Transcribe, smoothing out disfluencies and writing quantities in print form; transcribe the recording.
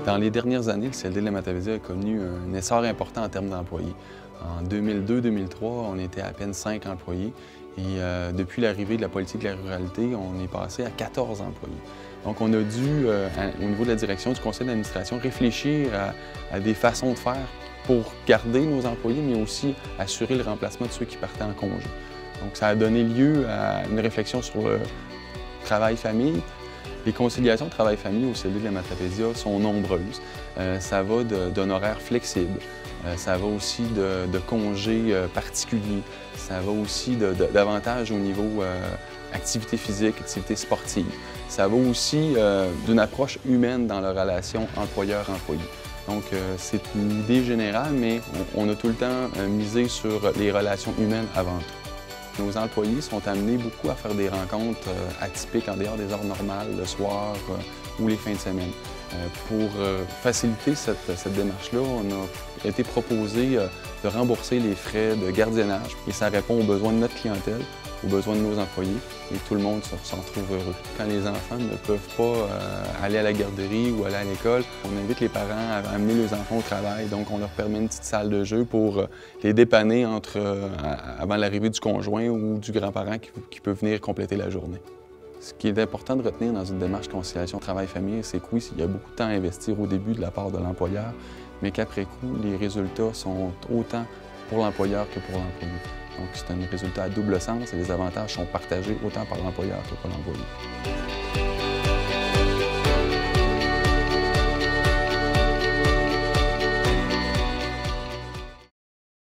Dans les dernières années, le CLD de la Matavesi a connu un essor important en termes d'employés. En 2002-2003, on était à peine 5 employés et depuis l'arrivée de la politique de la ruralité, on est passé à 14 employés. Donc on a dû, au niveau de la direction du conseil d'administration, réfléchir à des façons de faire pour garder nos employés, mais aussi assurer le remplacement de ceux qui partaient en congé. Donc ça a donné lieu à une réflexion sur le travail-famille. Les conciliations travail-famille au CLD de la Matavesi sont nombreuses. Ça va d'honoraires flexibles, ça va aussi de congés particuliers, ça va aussi d'avantages au niveau activité physique, activité sportive. Ça va aussi d'une approche humaine dans la relation employeur-employé. Donc, c'est une idée générale, mais on a tout le temps misé sur les relations humaines avant tout. Nos employés sont amenés beaucoup à faire des rencontres atypiques en dehors des heures normales, le soir ou les fins de semaine. Pour faciliter cette démarche-là, on a été proposé de rembourser les frais de gardiennage et ça répond aux besoins de notre clientèle, aux besoins de nos employés et tout le monde s'en trouve heureux. Quand les enfants ne peuvent pas aller à la garderie ou aller à l'école, on invite les parents à amener leurs enfants au travail, donc on leur permet une petite salle de jeu pour les dépanner avant l'arrivée du conjoint ou du grand-parent qui peut venir compléter la journée. Ce qui est important de retenir dans une démarche conciliation travail-famille, c'est que oui, il y a beaucoup de temps à investir au début de la part de l'employeur, mais qu'après coup, les résultats sont autant pour l'employeur que pour l'employé. Donc c'est un résultat à double sens et les avantages sont partagés autant par l'employeur que par l'employé.